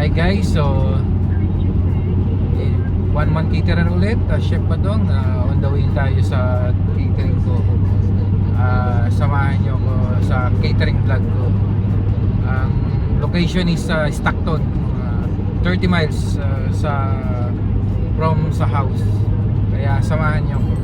Hi guys, so one man caterer ulit, Chef Badong, on the way tayo sa catering ko. Samahan nyo ko sa catering vlog ko. Ang location is Stockton, 30 miles from sa house, kaya samahan nyo ko.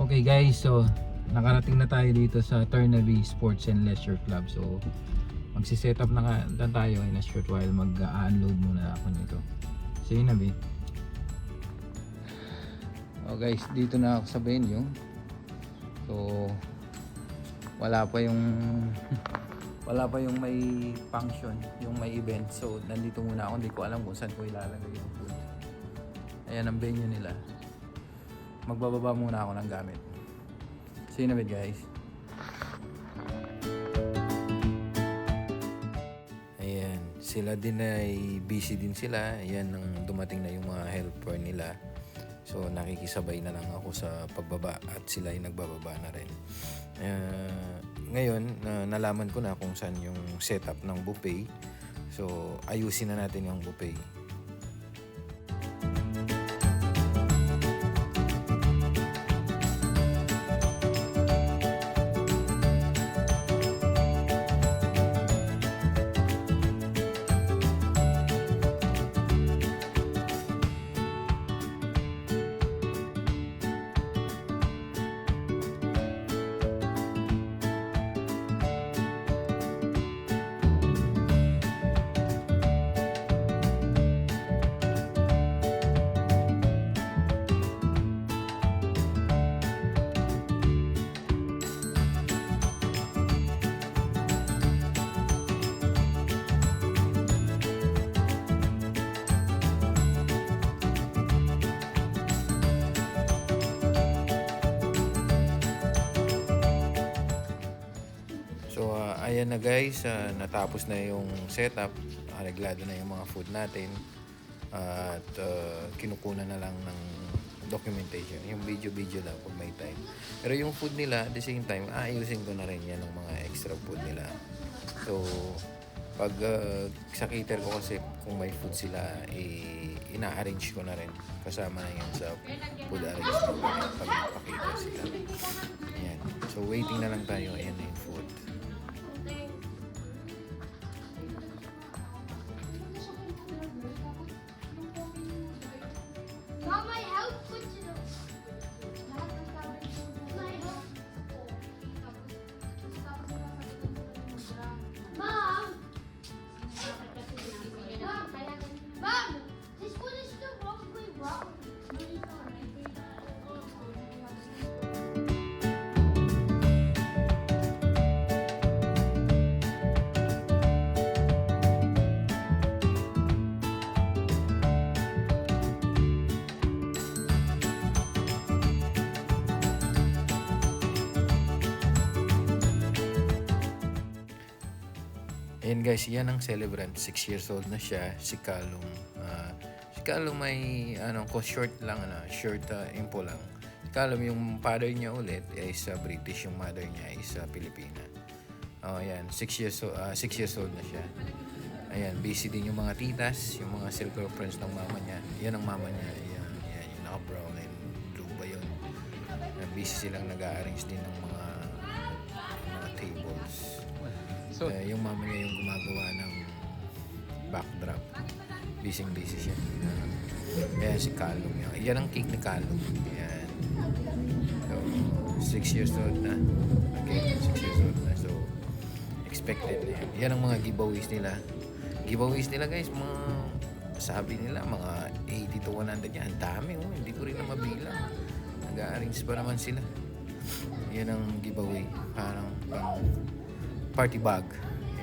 Okay guys, so nakarating na tayo dito sa Turnaby Sports and Leisure Club. So magsi-set up na tayo in a short while. Mag-unload muna ako nito. So yun na, oh guys, dito na ako sa venue. So wala pa yung may function, yung may event. So nandito muna ako, hindi ko alam kung saan ko ilalagay yung food. Ayan ang venue nila. Magbababa muna ako ng gamit. See you in a bit guys. Ayan, sila din ay busy din sila. Ayan, nang dumating na yung mga helper nila. So nakikisabay na lang ako sa pagbaba at sila ay nagbababa na rin. Ngayon, nalaman ko na kung saan yung setup ng buffet. So ayusin na natin yung buffet. So ayan na guys, natapos na yung setup, areglado na yung mga food natin at kinukunan na lang ng documentation, yung video lang kung may time. Pero yung food nila at the same time, ayusin ko na rin yan ng mga extra food nila. So pag sa cater ko kasi kung may food sila, ina-arrange ko na rin, kasama na yan sa food arrangement pag pa-cater sila. Ayan. So waiting na lang tayo, ayan na yung food. Ayan guys, yan ang celebrant. 6 years old na siya, si Callum. Si Callum may short lang, short info lang. Si Callum, yung father niya ulit is British, yung mother niya is Pilipina. Ayan, 6 years old na siya. Ayan, busy din yung mga titas, yung mga circle friends ng mama niya. Yan ang mama niya. Ayan, yung naka-brown and blue ba yun. Busy silang nag-a-arrange din ng mga tables. So, yung mama niya yung gumagawa ng backdrop. Busy siya. Ayan si Callum. Yan ang cake ni Callum. Ayan. So, 6 years old na. Okay, 6 years old na. So, expected na yan. Yan ang mga giveaways nila. Giveaways nila guys, mga sabi nila mga 80 to 100 yan. Ang dami, hindi ko rin na mabilang. Nag-a-arrange pa naman sila. Yan ang giveaway. Parang pang party bag.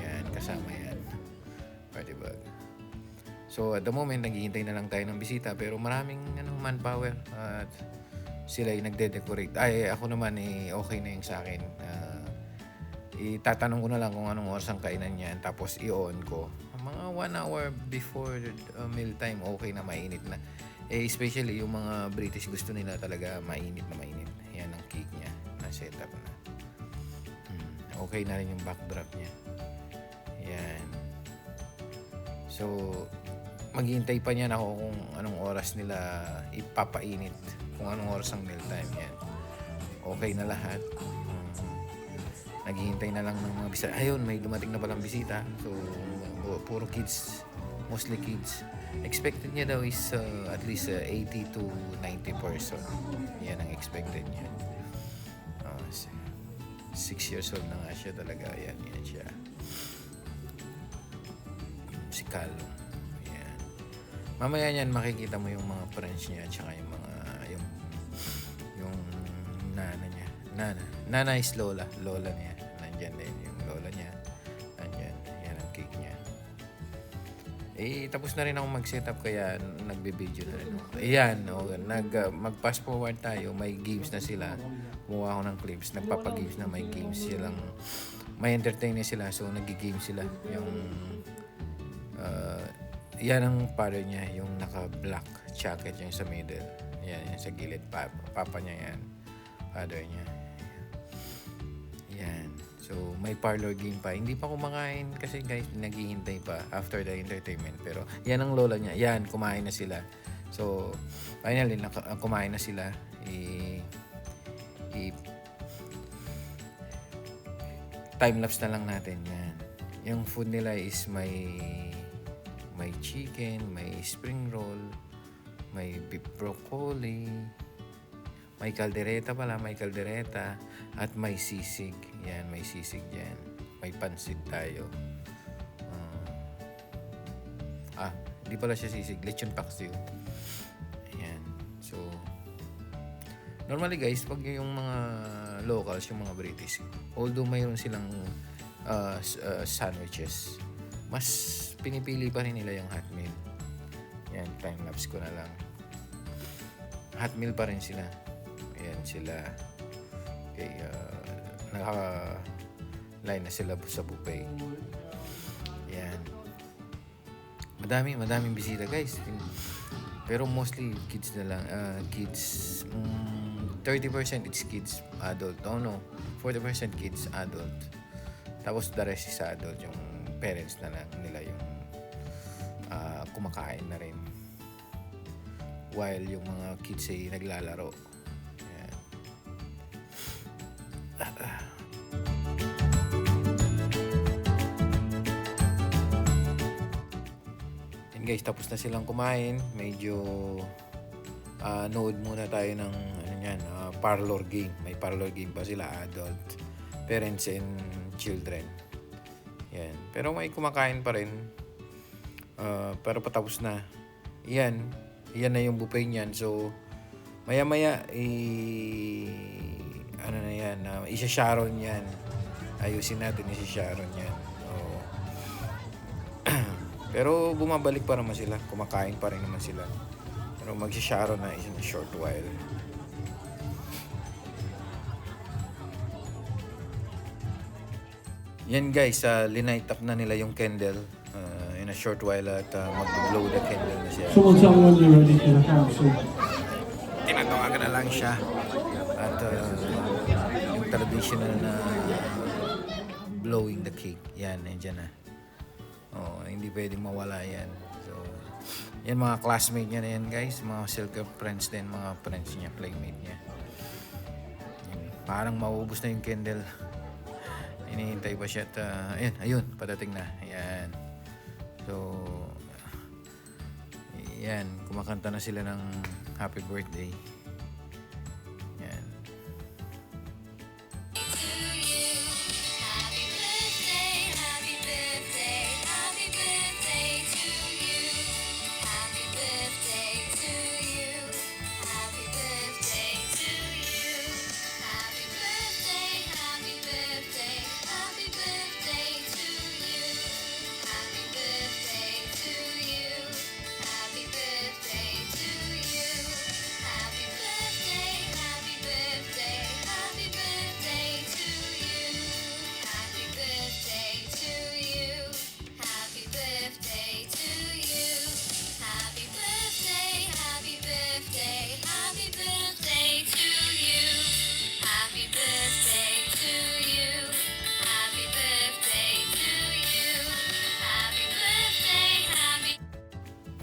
Yan, kasama yan. Party bag. So at the moment, naghihintay na lang tayo ng bisita pero maraming manpower at sila ay nagde-decorate. Ay, ako naman okay na yung sa akin. Itatanong ko na lang kung anong oras ang kainan niyan tapos i-on ko. Mga 1 hour before meal time, okay na, mainit na. Especially yung mga British, gusto nila talaga mainit na mainit. Yan ang cake niya na setup na. Okay na rin yung backdrop niya. Yan. So, maghihintay pa niyan ako kung anong oras nila ipapainit. Kung anong oras ang meal time. Yan. Okay na lahat. Naghihintay na lang ng mga bisita. Ayun, may dumating na palang bisita. So, puro kids. Mostly kids. Expected niya daw is at least 80 to 90 person. Yan ang expected niya. 6 years old na nga siya talaga. Yan siya. Si Carlo. Yan. Mamaya niyan makikita mo yung mga friends niya at saka yung mga yung nana niya. Nana is Lola. Lola niya. Nandyan din yung Lola niya. Nandyan. Yan ang cake niya. Tapos na rin ako mag-setup kaya nagbe-video na rin ako. Ayan, mag-fast forward tayo. May games na sila. Kumuha ako ng clips. Nagpapagames na may games silang. May entertainer sila. So, nag-game sila. Yung yan ang father niya. Yung naka-black jacket yung sa middle. Yan, yung sa gilid. Papa niya yan. Father niya. Yan. So, may parlor game pa. Hindi pa kumakain kasi guys, naghihintay pa after the entertainment. Pero, yan ang lola niya. Yan, kumain na sila. So, finally, kumain na sila. Time-lapse na lang natin. Yan. Yung food nila is may chicken, may spring roll, may beef broccoli, may kaldereta at may sisig. Yan, may sisig dyan. May pansit tayo. Hindi pala siya sisig. Lechon paksiw. Ayan. So, normally guys, pag yung mga locals, yung mga British, although mayroon silang sandwiches, mas pinipili pa rin nila yung hot meal. Yan, time-lapse ko na lang. Hot meal pa rin sila. Ayan sila. Okay, naka-line na sila sa buffet. Ayan. Madaming bisita guys. Pero mostly kids na lang. Kids. 30% it's kids, adult. Oh no. 40% kids, adult. Tapos the rest is adult. Yung parents na lang nila yung kumakain na rin. While yung mga kids ay naglalaro. Ayan. And guys, tapos na silang kumain. Medyo nood muna tayo ng parlor game. May parlor game pa sila, adult, parents and children. Yan. Pero may kumakain pa rin. Pero patapos na. Yan na yung buffet niyan. So, maya-maya, isa-sharon yan. Ayusin natin, isa-sharon yan. Pero bumabalik pa naman sila. Kumakain pa rin naman sila. Pero mag-sharon na in a short while. Yan guys, linite up na nila yung candle in a short while at mag-blow the candle na siya. Someone tell me when you're ready for the council. Tinatawagan na lang siya at yung traditional na blowing the cake. Yan, nandiyan na. Hindi pwedeng mawala yan. So, yan mga classmate niya na yan guys. Mga circle friends din, mga friends niya, playmate niya. Yan, parang maubos na yung candle. Hinihintay pa siya at ayun, padating na. Ayan. So, ayan, kumakanta na sila ng happy birthday. Ayan.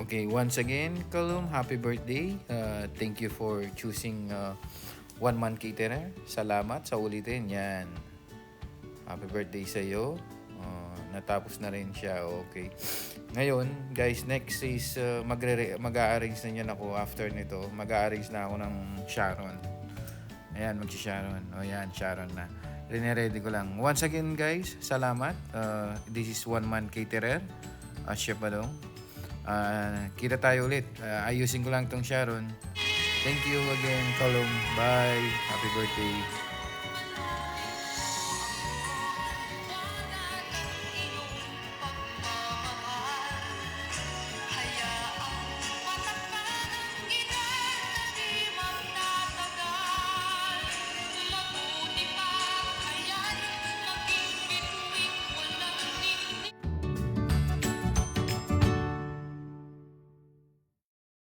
Okay, once again, Kalum, happy birthday. Thank you for choosing One Man Caterer. Salamat sa ulitin. Yan. Happy birthday sa iyo. Natapos na rin siya. Okay. Ngayon, guys, next is mag-a-arrange na yan ako after nito. Mag-a-arrange na ako ng Sharon. Ayan, magsi-Sharon. O yan, Sharon na. Rine-ready ko lang. Once again, guys, salamat. This is One Man Caterer. Chef Balong. Kita tayo ulit. Ayusin ko lang tong Sharon. Thank you again, Kalum. Bye. Happy birthday.